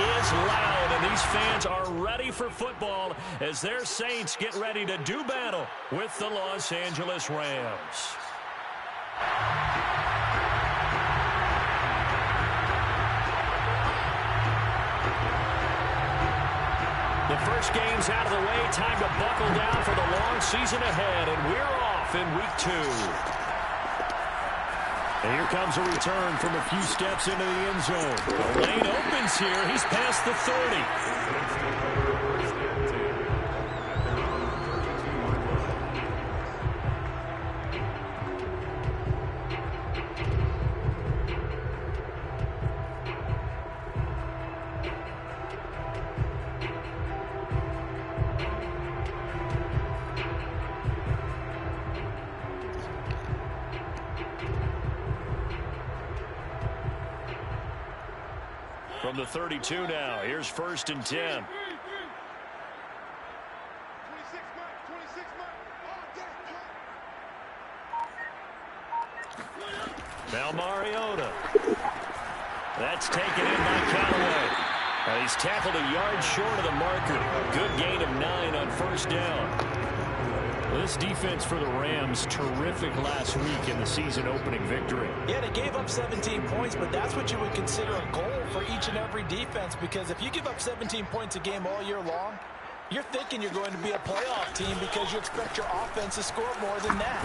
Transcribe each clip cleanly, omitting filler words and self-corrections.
is loud, and these fans are ready for football as their Saints get ready to do battle with the Los Angeles Rams. The first game's out of the way. Time to buckle down for the long season ahead, and we're off in week 2. And here comes a return from a few steps into the end zone. The lane opens here. He's past the 30. From the 32 now, here's 1st and 10. Now Mariota. That's taken in by Callaway. He's tackled a yard short of the marker. Good gain of 9 on 1st down. This defense for the Rams, terrific last week in the season-opening victory. Yeah, they gave up 17 points, but that's what you would consider a goal for each and every defense, because if you give up 17 points a game all year long, you're thinking you're going to be a playoff team because you expect your offense to score more than that.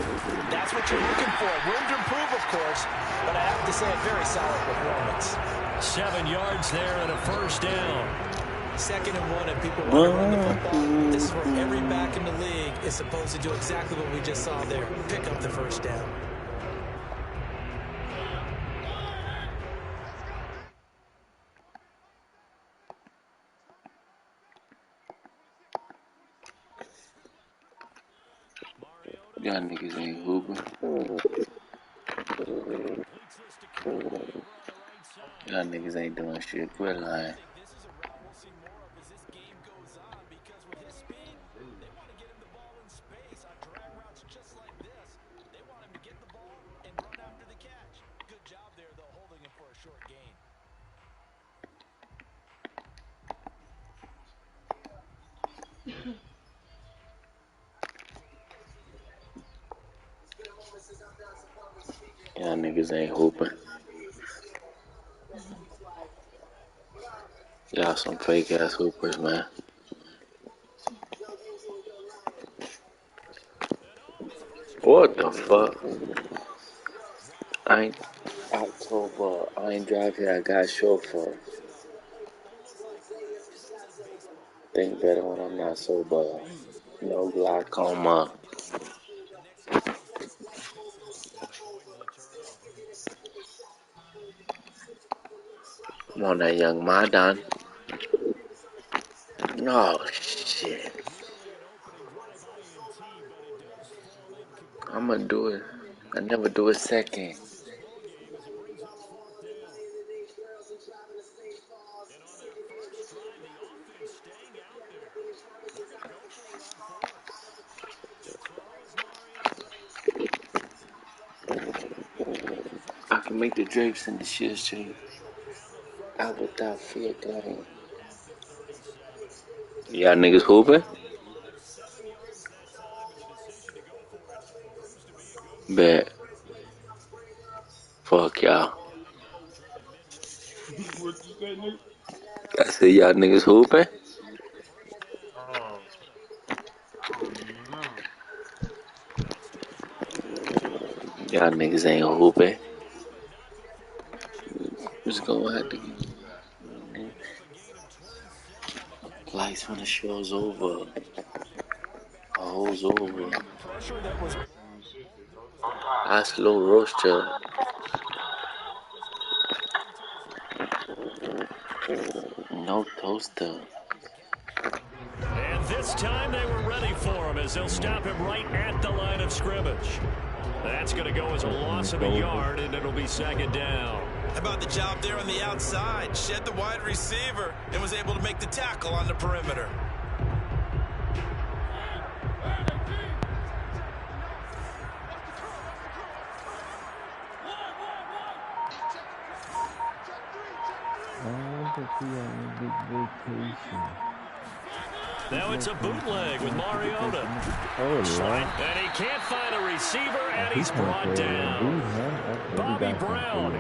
That's what you're looking for. Room to improve, of course, but I have to say a very solid performance. 7 yards there and a 1st down. 2nd and 1, and people want to run the football. This is where every back in the league is supposed to do exactly what we just saw there. Pick up the 1st down. Y'all niggas ain't hooping. Y'all niggas ain't doing shit. Quit lying. Y'all niggas ain't hooping. Y'all some fake ass hoopers, man. What the fuck? I ain't October. I ain't drive here. I got chauffeur. Think better when I'm not sober. No glaucoma. I'm on that young Madden. Oh shit. I'ma do it. I never do a second. I can make the drapes and the shit straight. Out without fear, gang. Y'all niggas hooping? Bet. Fuck y'all. I said y'all niggas hooping? Y'all niggas ain't hooping. Just gonna have to get lights when the show's over. The hole's over. I slow roaster. No toaster. And this time they were ready for him as they'll stop him right at the line of scrimmage. That's going to go as a loss of a yard, and it'll be 2nd down. How about the job there on the outside? Shed the wide receiver and was able to make the tackle on the perimeter. Now it's a bootleg with Mariota. And he can't find a receiver, and he's brought down. Bobby Brown.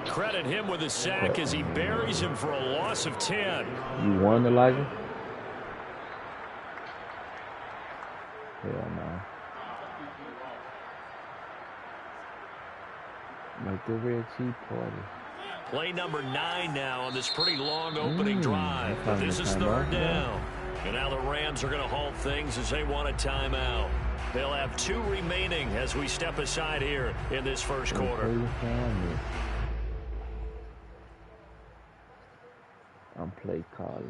Credit him with a sack as he buries him for a loss of 10. You won, Elijah? Hell no. Like the red cheese party. Play number 9 now on this pretty long opening drive. But this is third down. And now the Rams are going to halt things as they want a timeout. They'll have 2 remaining as we step aside here in this first quarter. I'm play calling.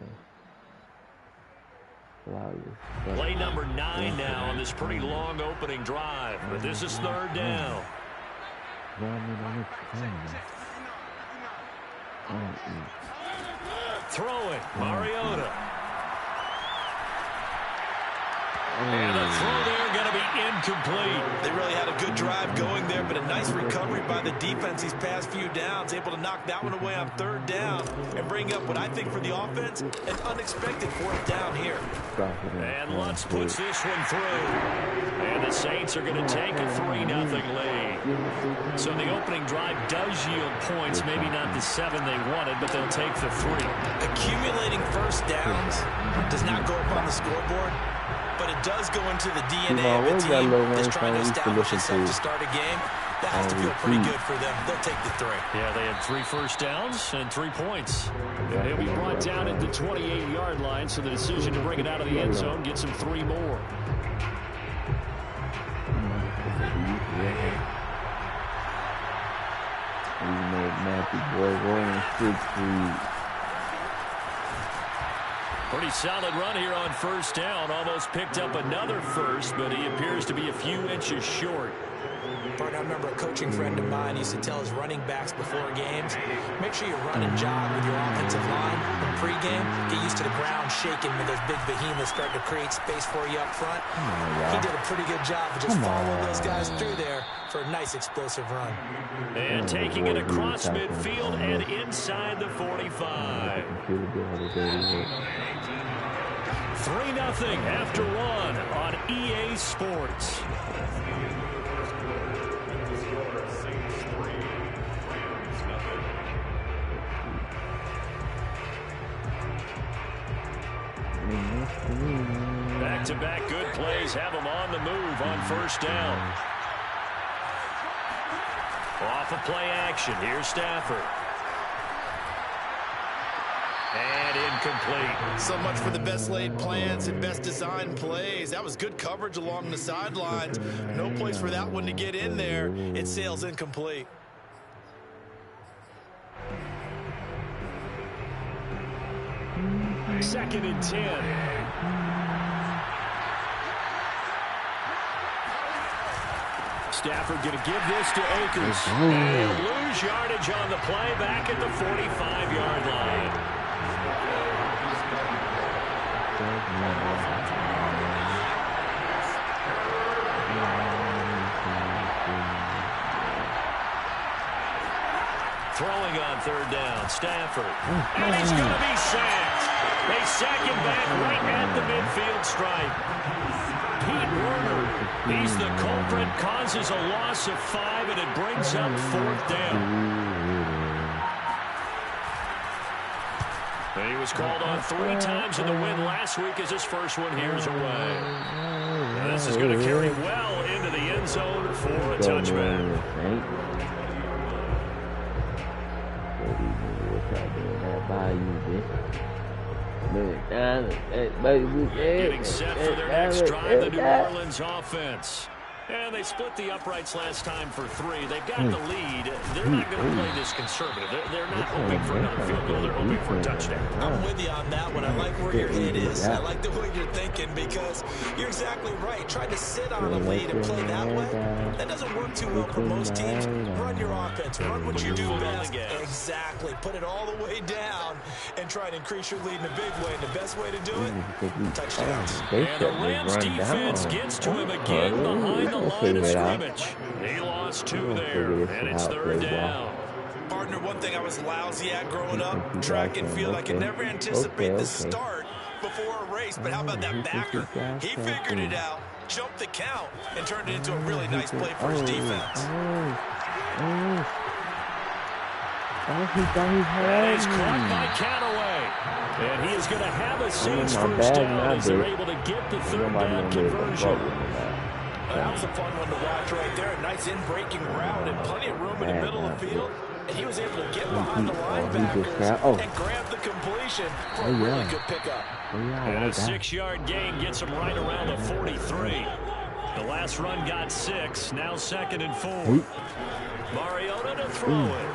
Play number 9 now on this pretty long opening drive. But this is third down. Throwing, Mariota. And the throw there going to be incomplete. They really had a good drive going there, but a nice recovery by the defense these past few downs, able to knock that one away on third down and bring up what I think for the offense, an unexpected fourth down here. And Lutz puts this one through. And the Saints are going to take a 3-0 lead. So the opening drive does yield points, maybe not the 7 they wanted, but they'll take the 3. Accumulating first downs does not go up on the scoreboard, but it does go into the DNA of a team that's trying to establish itself to start a game. That has to feel pretty good for them. They'll take the 3. Yeah, they had 3 first downs and 3 points. And he'll be brought down at the 28-yard line, so the decision to bring it out of the end zone gets him 3 more. Pretty solid run here on first down. Almost picked up another first, but he appears to be a few inches short. Partner, I remember a coaching friend of mine used to tell his running backs before games, make sure you run and jog with your offensive line. In pregame, get used to the ground shaking when those big behemoths start to create space for you up front. He did a pretty good job of just following those guys through there for a nice explosive run. And taking it across midfield and inside the 45. 3-0 after 1 on EA Sports. Back-to-back good plays have them on the move on first down. Off of play action, here's Stafford. And incomplete. So much for the best laid plans and best designed plays. That was good coverage along the sidelines. No place for that one to get in there. It sails incomplete. Second and 10. Stafford going to give this to Akers. And lose yardage on the play back at the 45-yard line. Throwing on third down, Stafford. And he's going to be sacked. They sack him back right at the midfield stripe. Pete Werner, he's the culprit, causes a loss of 5, and it brings up fourth down. And he was called on 3 times in the win last week as his first one here's away. And this is going to carry well into the end zone for a touchback. Getting set for their next drive, the New Orleans offense. And they split the uprights last time for 3. They've got the lead. They're not going to play this conservative. They're not hoping for another field goal. They're hoping for a touchdown. I'm with you on that one. I like where your head is. I like the way you're thinking because you're exactly right. Trying to sit on a lead and play that way, that doesn't work too well for most teams. Run your offense. Run what you do best. Exactly. Put it all the way down and try to increase your lead in a big way. And the best way to do it, touchdowns. And the Rams defense gets to him again behind the line of scrimmage. He lost 2 there, and it's third down. Partner, one thing I was lousy at growing up, track and field. I could never anticipate the start before a race, but how about that backer? He figured it out, jumped the count, and turned it into a really nice play for his defense. That is caught by Callaway. And he is going to have a Saints first down as they're able to get the third down conversion. That was a fun one to watch right there. A nice in-breaking route and plenty of room in the middle of the field. And he was able to get behind the linebackers and grab the completion for a really good pickup. And a 6-yard gain gets him right around the 43. The last run got 6. Now 2nd and 4. Mariota to throw it.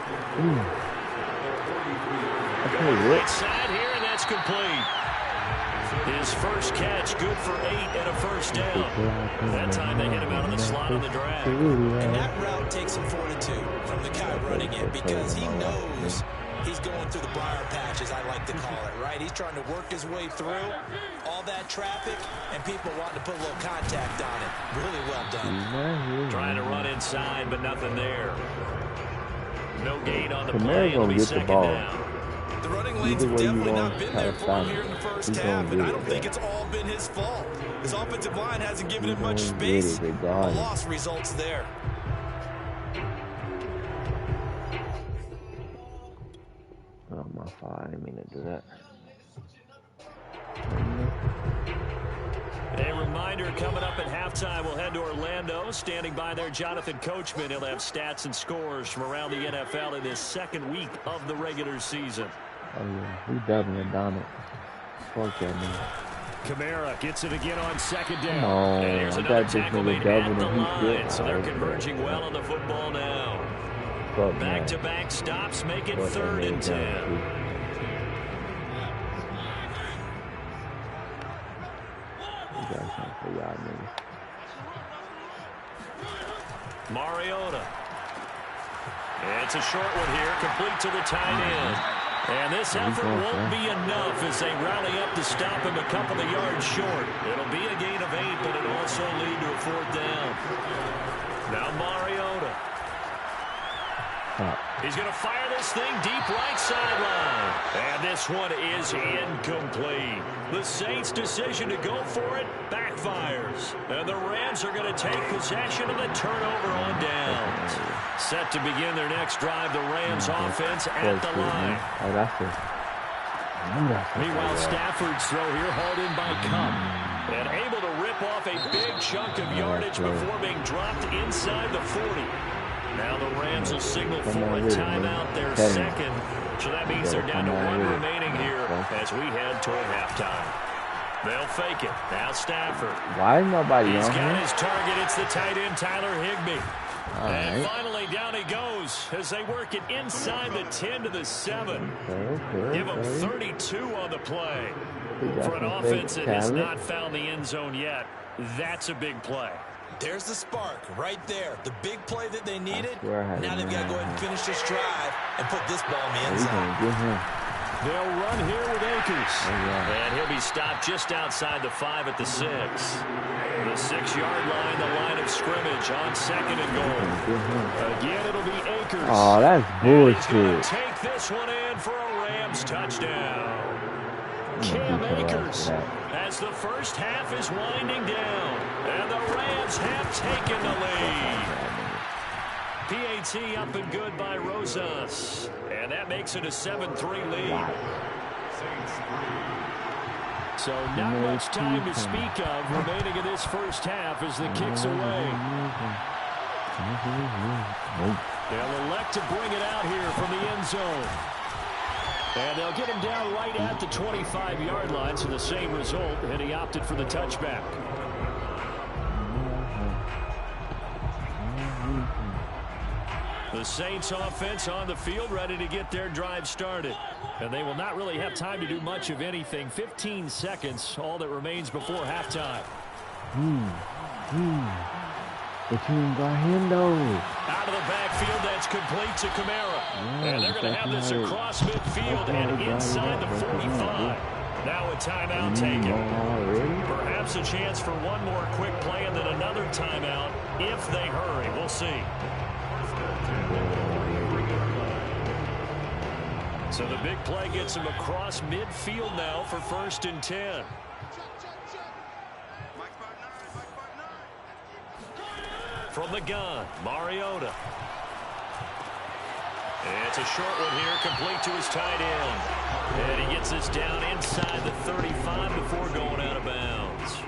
Right side here, and that's complete. His first catch, good for 8 and a first down. That time they hit him out of the slot on the drag. And that route takes some fortitude from the guy running it because he knows he's going through the briar patch, as I like to call it, right? He's trying to work his way through all that traffic and people wanting to put a little contact on it. Really well done. Trying to run inside, but nothing there. No gain on the play. It'll be 2nd down. The running lanes have definitely not been there for him here in the first half, and I don't think it's all been his fault. His offensive line hasn't given him much space. A loss results there. Oh, my fault. I didn't mean to do that. A reminder coming up at halftime, we'll head to Orlando. Standing by there, Jonathan Coachman. He'll have stats and scores from around the NFL in this 2nd week of the regular season. Oh, yeah. We definitely done it. Fuck that, man. Kamara gets it again on 2nd down. Oh, and here's another tackle made at the line. So they're converging well on the football now. Back-to-back stops make it 3rd and 10. Mariota. It's a short one here, complete to the tight end. And this effort won't be enough as they rally up to stop him a couple of yards short. It'll be a gain of 8, but it'll also lead to a 4th down. Now Mariota. He's going to fire this thing deep right sideline. And this one is incomplete. The Saints' decision to go for it backfires. And the Rams are going to take possession of the turnover on downs. Set to begin their next drive, the Rams offense at the line. Meanwhile, Stafford's throw here hauled in by Cup. And able to rip off a big chunk of yardage before being dropped inside the 40. Now the Rams will signal for a timeout, their 2nd. So that means they're down to 1 remaining here as we head toward halftime. They'll fake it. Now Stafford. Why is nobody on He's got him? his target. It's the tight end, Tyler Higbee. And finally down he goes as they work it inside the 10 to the 7. Give him 32 on the play. For an offense that has not found the end zone yet, that's a big play. There's the spark right there. The big play that they needed. Now they've got to go ahead and finish this drive and put this ball in the end zone. They'll run here with Akers. And he'll be stopped just outside the 5 at the 6. The 6-yard line, the line of scrimmage on 2nd and goal. Again, it'll be Akers. Oh, that's bullshit. He's going to take this one in for a Rams touchdown. Cam Akers as the first half is winding down. And the Rams have taken the lead. PAT up and good by Rosas. And that makes it a 7-3 lead. So not much time to speak of remaining in this first half as the kick's away. They'll elect to bring it out here from the end zone. And they'll get him down right at the 25-yard line, so the same result, and he opted for the touchback. The Saints offense on the field ready to get their drive started. And they will not really have time to do much of anything. 15 seconds, all that remains before halftime. The team got him, though. Out of the backfield, that's complete to Kamara. And they're going to have this across midfield and inside the 45. Now a timeout taken. Perhaps a chance for one more quick play and then another timeout if they hurry. We'll see. So the big play gets him across midfield now for 1st and 10. From the gun, Mariota. It's a short one here, complete to his tight end. And he gets this down inside the 35 before going out of bounds.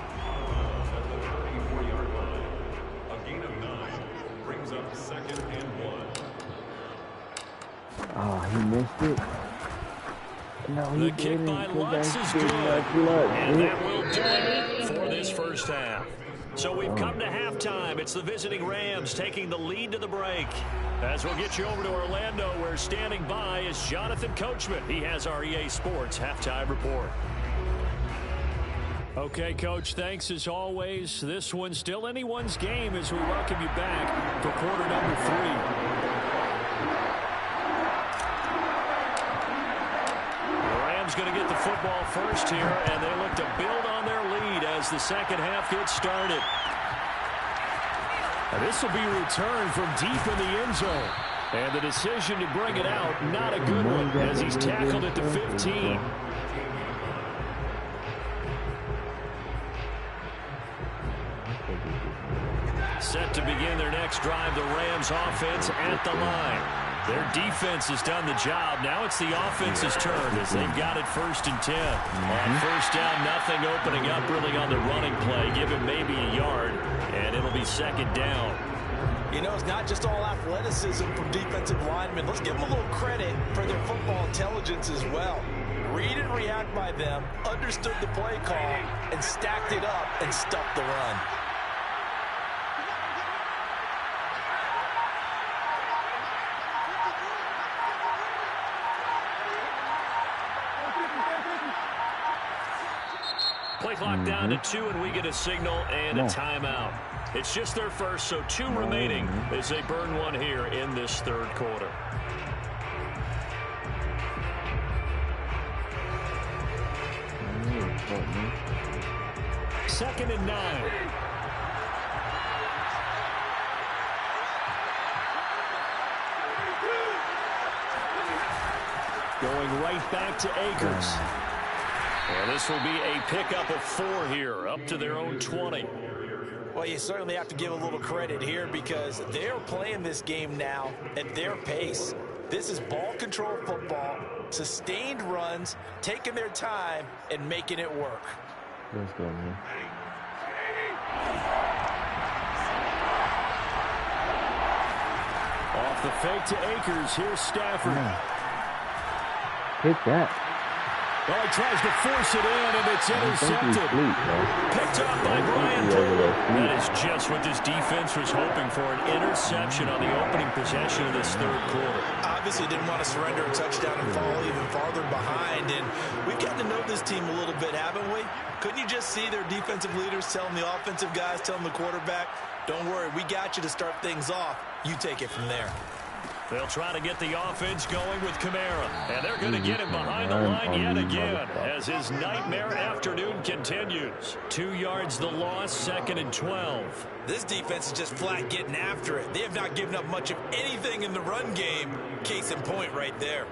A gain of 9 brings up 2nd and 1. Oh, he missed it. No, he The kick didn't. by Lutz is good. And that will do it for this first half. So we've come to halftime. It's the visiting Rams taking the lead to the break. As we'll get you over to Orlando, where standing by is Jonathan Coachman. He has our EA Sports halftime report. Okay, Coach, thanks as always. This one's still anyone's game as we welcome you back for quarter number 3. Going to get the football first here, and they look to build on their lead as the second half gets started. And this will be returned from deep in the end zone. And the decision to bring it out, not a good one, as he's tackled at the 15. Set to begin their next drive, the Rams offense at the line. Their defense has done the job. Now it's the offense's turn as they've got it 1st and 10. On 1st down, nothing opening up really on the running play. Give him maybe a yard, and it'll be 2nd down. You know, it's not just all athleticism from defensive linemen. Let's give them a little credit for their football intelligence as well. Read and react by them, understood the play call, and stacked it up and stuffed the run. Play clock down to 2, and we get a signal and a timeout. It's just their first, so 2 remaining as they burn one here in this 3rd quarter. Second and 9. Going right back to Akers. And this will be a pickup of 4 here, up to their own 20. Well, you certainly have to give a little credit here because they're playing this game now at their pace. This is ball control football, sustained runs, taking their time, and making it work. Let's go, man. Off the fake to Akers, here's Stafford. Hit that. Well, he tries to force it in, and it's intercepted. Picked up by Brian Taylor. That is just what this defense was hoping for, an interception on the opening possession of this 3rd quarter. Obviously didn't want to surrender a touchdown and fall even farther behind, and we've gotten to know this team a little bit, haven't we? Couldn't you just see their defensive leaders telling the offensive guys, telling the quarterback, don't worry, we got you to start things off. You take it from there. They'll try to get the offense going with Kamara. And they're going to get him behind the line yet again as his nightmare afternoon continues. 2 yards the loss, 2nd and 12. This defense is just flat getting after it. They have not given up much of anything in the run game. Case in point right there.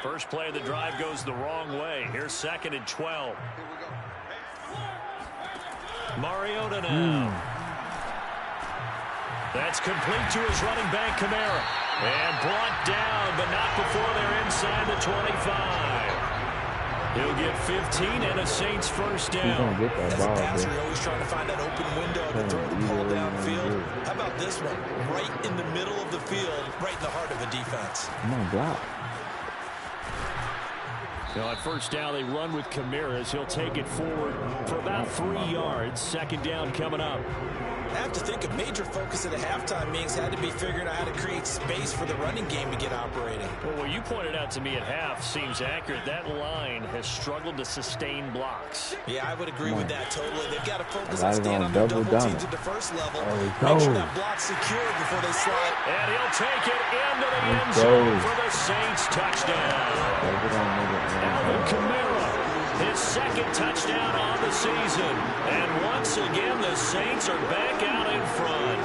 First play of the drive goes the wrong way. Here's 2nd and 12. Mariota now. That's complete to his running back, Kamara. And brought down, but not before they're inside the 25. He'll get 15 and a Saints first down. As a passer, you're always trying to find that open window to throw the ball downfield. How about this one? Right in the middle of the field, right in the heart of the defense. Come on, block. Now at first down, they run with Kamara as he'll take it forward for about 3 yards. 2nd down coming up. I have to think a major focus at the halftime meetings had to be figuring out how to create space for the running game to get operating. Well, what you pointed out to me at half seems accurate. That line has struggled to sustain blocks. Yeah, I would agree with that totally. They've got to focus on staying on their double teams at the first level. Make sure that block's secure before they slide. And he'll take it into the end zone for the Saints touchdown. Alvin Kamara, his 2nd touchdown on the season. And once again, the Saints are back out in front.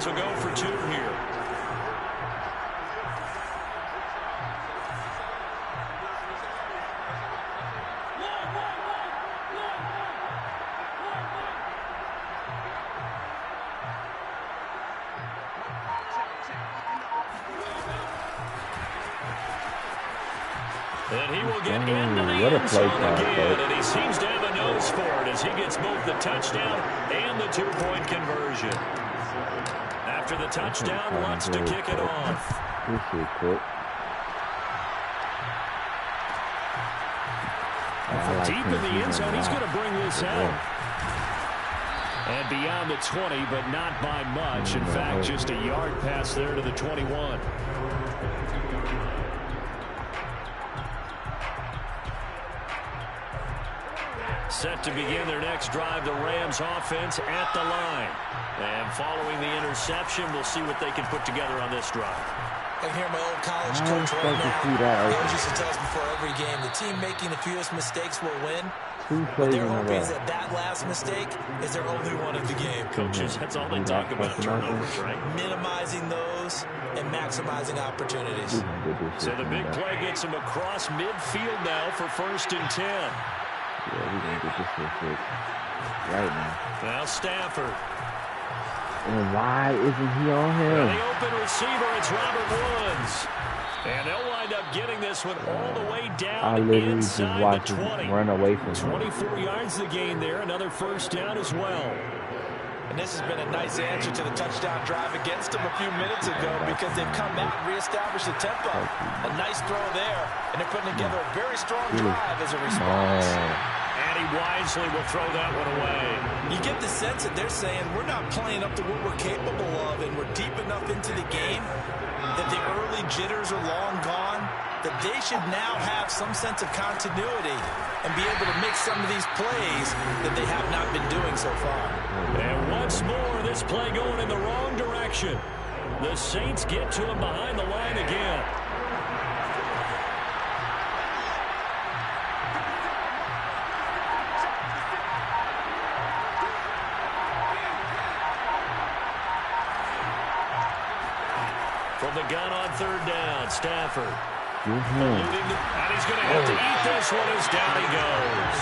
Rams will go for 2 here. And he will get into the end zone again, and he seems to have a nose for it as he gets both the touchdown and the 2-point conversion. After the touchdown, wants to kick it off. From deep in the end zone, he's going to bring this out. And beyond the 20, but not by much. In fact, just a yard pass there to the 21. Set to begin their next drive, the Rams offense at the line. And following the interception, we'll see what they can put together on this drive. I can hear my old college coach right now. He always used to tell us before every game, the team making the fewest mistakes will win. But their hope is that last mistake is their only one of the game. Coaches, that's all they talk about, turnovers, right? Minimizing those and maximizing opportunities. So the big play gets him across midfield now for 1st and 10. Yeah, we're going to get this real quick. Right now. Now Stafford. And why isn't he on him? The open receiver, it's Robert Woods. And they'll wind up getting this one all the way down inside the 20. Run away from 24 yards the gain there. Another 1st down as well. And this has been a nice answer to the touchdown drive against them a few minutes ago because they've come out and reestablished the tempo. A nice throw there, and they're putting together a very strong drive as a response. And he wisely will throw that one away. You get the sense that they're saying we're not playing up to what we're capable of, and we're deep enough into the game that the early jitters are long gone, that they should now have some sense of continuity and be able to make some of these plays that they have not been doing so far. And once more, this play going in the wrong direction. The Saints get to him behind the line again. From the gun on 3rd down, Stafford. And he's going to have to eat this one as down he goes.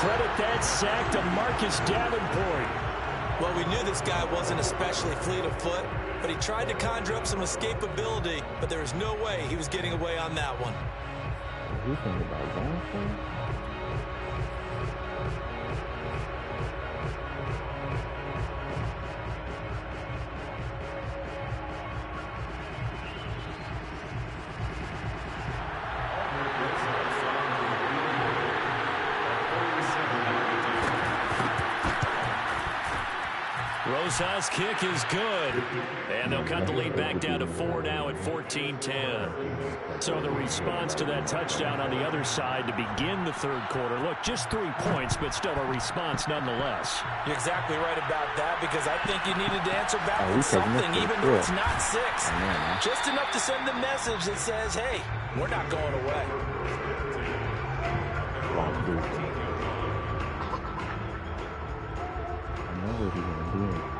Credit that sack to Marcus Davenport. Well, we knew this guy wasn't especially fleet of foot, but he tried to conjure up some escapability, but there was no way he was getting away on that one. You think about that? Rosa's kick is good. And they'll cut the lead back down to 4 now at 14-10. So the response to that touchdown on the other side to begin the 3rd quarter. Look, just 3 points, but still a response nonetheless. You're exactly right about that because I think you needed to answer back with something, even though it's not 6. Just enough to send the message that says, hey, we're not going away. I know what he's going to do.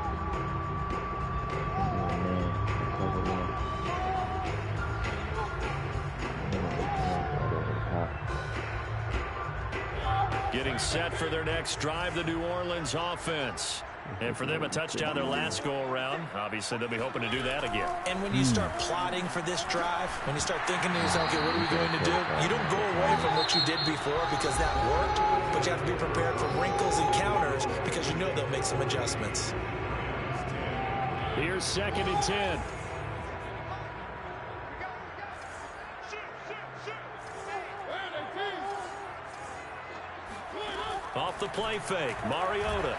Getting set for their next drive, the New Orleans offense. And for them, a touchdown their last go-around. Obviously, they'll be hoping to do that again. And when you start plotting for this drive, when you start thinking to yourself, okay, what are we going to do? You don't go away from what you did before because that worked, but you have to be prepared for wrinkles and counters because you know they'll make some adjustments. Here's 2nd and 10. Off the play fake, Mariota.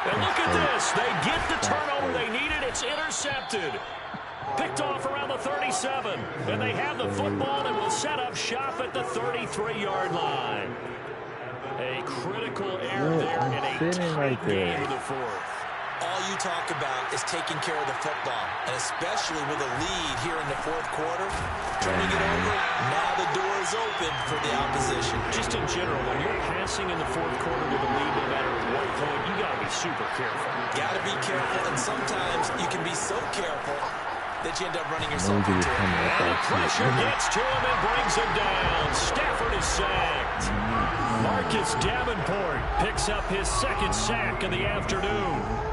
And look at this. They get the turnover they needed. It's intercepted. Picked off around the 37. And they have the football and will set up shop at the 33-yard line. A critical error there in a tight game of the 4th. All you talk about is taking care of the football, and especially with a lead here in the 4th quarter. Turning it over, now the door is open for the opposition. Just just in general, when you're passing in the fourth quarter with a lead, no matter at what point, you got to be super careful. Got to be careful, and sometimes you can be so careful that you end up running yourself into it. And the pressure gets to him and brings him down. Stafford is sacked. Marcus Davenport picks up his second sack of the afternoon.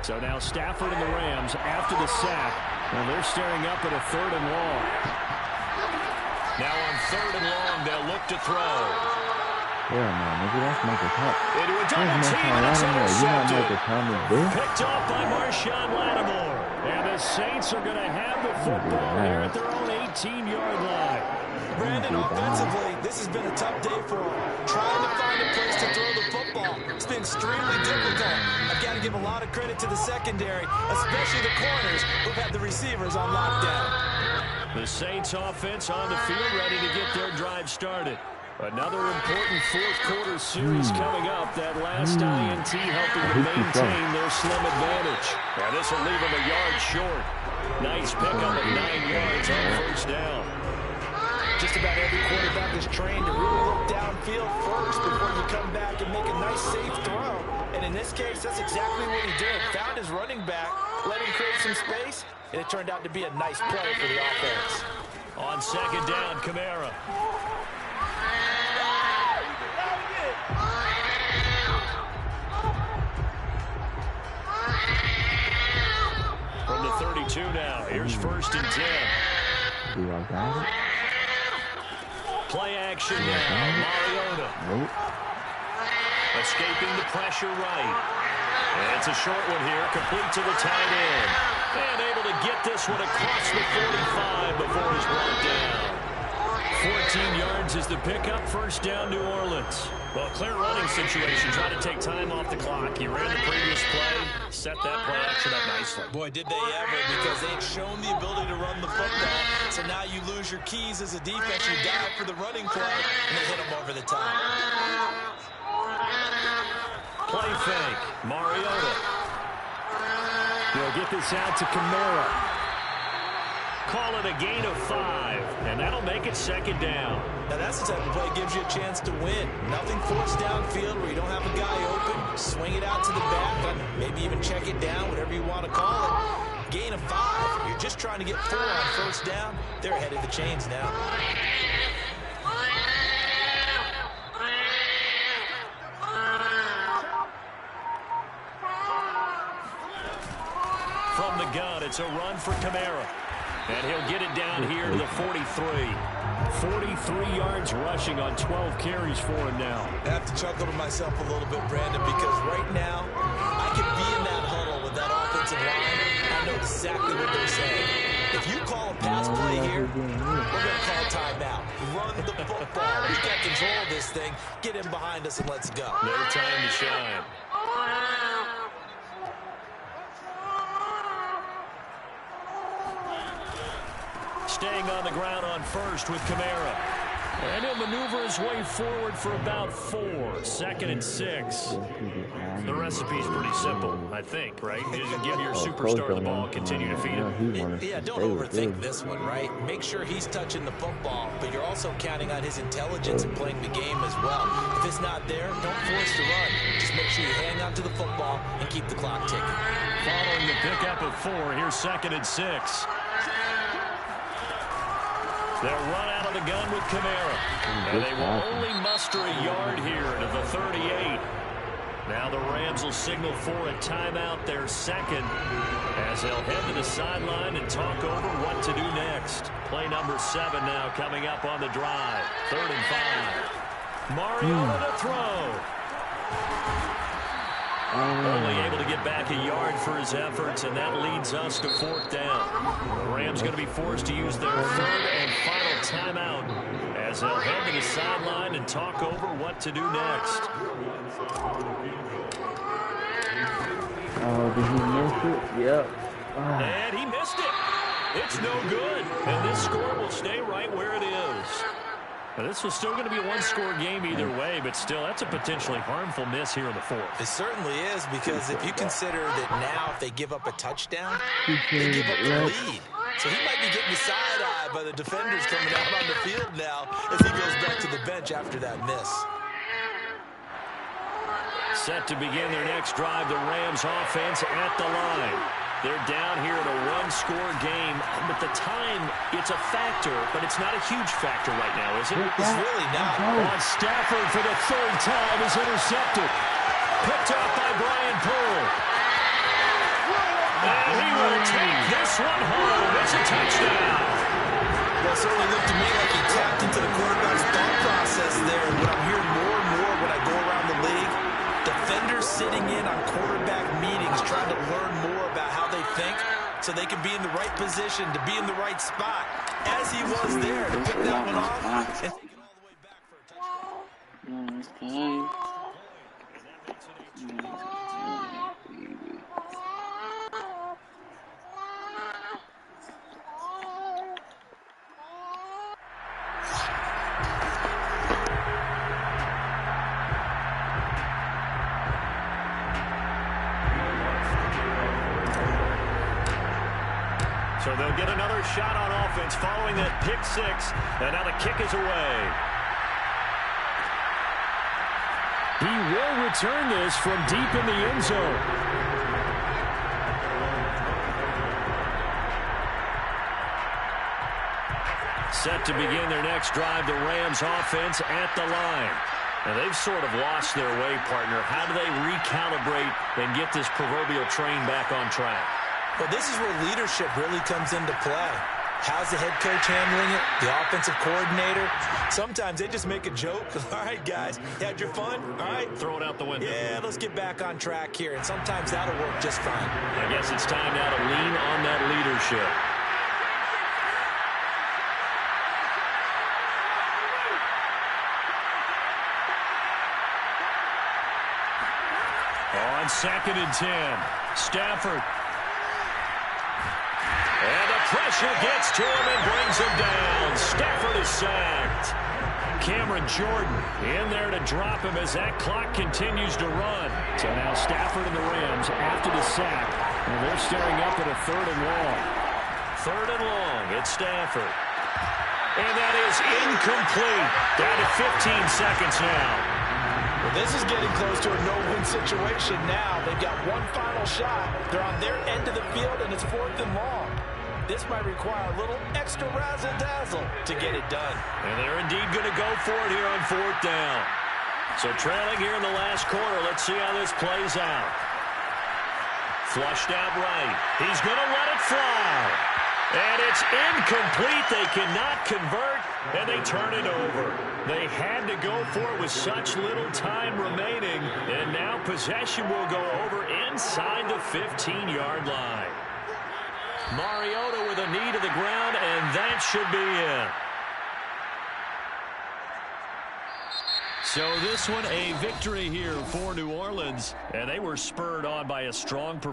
So now Stafford and the Rams after the sack. And they're staring up at a 3rd and long. Now on 3rd and long, they'll look to throw. Yeah, man, nigga, that's Michael Thomas. Into a double team, and it's intercepted. Picked off by Marshawn Lattimore. And the Saints are going to have the football here at their own 18-yard line. Brandon, offensively, this has been a tough day for him. Trying to find a place to throw the football. It's been extremely difficult. I've got to give a lot of credit to the secondary, especially the corners who've had the receivers on lockdown. The Saints offense on the field ready to get their drive started. Another important fourth quarter series coming up. That last INT helping to maintain their slim advantage. Now this will leave them a yard short. Nice pickup of 9 yards on 1st down. Just about every quarterback is trained to really look downfield first before you come back and make a nice safe throw. And in this case, that's exactly what he did. Found his running back, let him create some space, and it turned out to be a nice play for the offense. On 2nd down, Kamara. From the 32 now, here's 1st and 10. Play action now, Mariota. Nope. Escaping the pressure right. And it's a short one here, complete to the tight end. And able to get this one across the 45 before he's brought down. 14 yards is the pickup, 1st down, New Orleans. Well, clear running situation, trying to take time off the clock. He ran the previous play, set that play action up nicely. Boy, did they ever, because they ain't shown the ability to run the football. So now you lose your keys as a defense. You dive for the running play, and they hit them over the top. Play fake, Mariota. He'll get this out to Kamara. Call it a gain of 5, and that'll make it 2nd down. Now that's the type of play that gives you a chance to win. Nothing forced downfield where you don't have a guy open. Swing it out to the back, maybe even check it down, whatever you want to call it. Gain of 5. You're just trying to get 4 on 1st down. They're ahead of the chains now. From the gun, it's a run for Kamara. And he'll get it down here to the 43. 43 yards rushing on 12 carries for him now. I have to chuckle to myself a little bit, Brandon, because right now, I could be in that huddle with that offensive line. I know exactly what they're saying. If you call a pass play here, we're going to call timeout. Run the football. We got control of this thing. Get him behind us and let's go. No time to shine. Staying on the ground on 1st with Kamara. And he'll maneuver his way forward for about 4. 2nd and 6. The recipe's pretty simple, I think, right? You just give your superstar the ball, continue to feed him. Yeah, don't overthink this one, right? Make sure he's touching the football, but you're also counting on his intelligence and playing the game as well. If it's not there, don't force the run. Just make sure you hang on to the football and keep the clock ticking. Following the pickup of 4, here's 2nd and 6. They'll run out of the gun with Kamara. And they will only muster a yard here to the 38. Now the Rams will signal for a timeout, their 2nd, as they'll head to the sideline and talk over what to do next. Play number 7 now coming up on the drive. 3rd and 5. Mariota to throw. Only able to get back a yard for his efforts, and that leads us to 4th down. The Rams going to be forced to use their 3rd and final timeout as they'll head to the sideline and talk over what to do next. Oh, did he miss it? Yep. And he missed it. It's no good, and this score will stay right where it is. Now, this was still going to be a one-score game either way, but still, that's a potentially harmful miss here in the fourth. It certainly is, because if you consider that now if they give up a touchdown, they give up the lead. So he might be getting side-eyed by the defenders coming out on the field now as he goes back to the bench after that miss. Set to begin their next drive, the Rams offense at the line. They're down here in a one-score game, but the time, it's a factor, but it's not a huge factor right now, is it? It's really not. On Stafford for the third time is intercepted. Picked up by Brian Poole. And he will take this one home. It's a touchdown. Well, it certainly looked to me like he tapped into the quarterback's thought process there. And what I'm hearing more and more when I go around the league, defenders sitting in on quarterback meetings trying to learn more about how they think so they can be in the right position to be in the right spot, as he was there to pick that one off and take it all the way back for a touchdown. So they'll get another shot on offense following that pick six. And now the kick is away. He will return this from deep in the end zone. Set to begin their next drive, the Rams offense at the line. Now they've sort of lost their way, partner. How do they recalibrate and get this proverbial train back on track? Well, this is where leadership really comes into play. How's the head coach handling it? The offensive coordinator? Sometimes they just make a joke. All right, guys, you had your fun? All right. Throw it out the window. Yeah, let's get back on track here. And sometimes that'll work just fine. I guess it's time now to lean on that leadership. On 2nd and 10, Stafford. And the pressure gets to him and brings him down. Stafford is sacked. Cameron Jordan in there to drop him as that clock continues to run. So now Stafford and the Rams after the sack. And they're staring up at a 3rd and long. 3rd and long, it's Stafford. And that is incomplete. Down to 15 seconds now. Well, this is getting close to a no-win situation now. They've got one final shot. They're on their end of the field, and it's 4th and long. This might require a little extra razzle-dazzle to get it done. And they're indeed going to go for it here on 4th down. So trailing here in the last quarter, let's see how this plays out. Flushed out right. He's going to let it fly. And it's incomplete. They cannot convert, and they turn it over. They had to go for it with such little time remaining, and now possession will go over inside the 15-yard line. Mariota with a knee to the ground, and that should be it. So this one a victory here for New Orleans, and they were spurred on by a strong performance.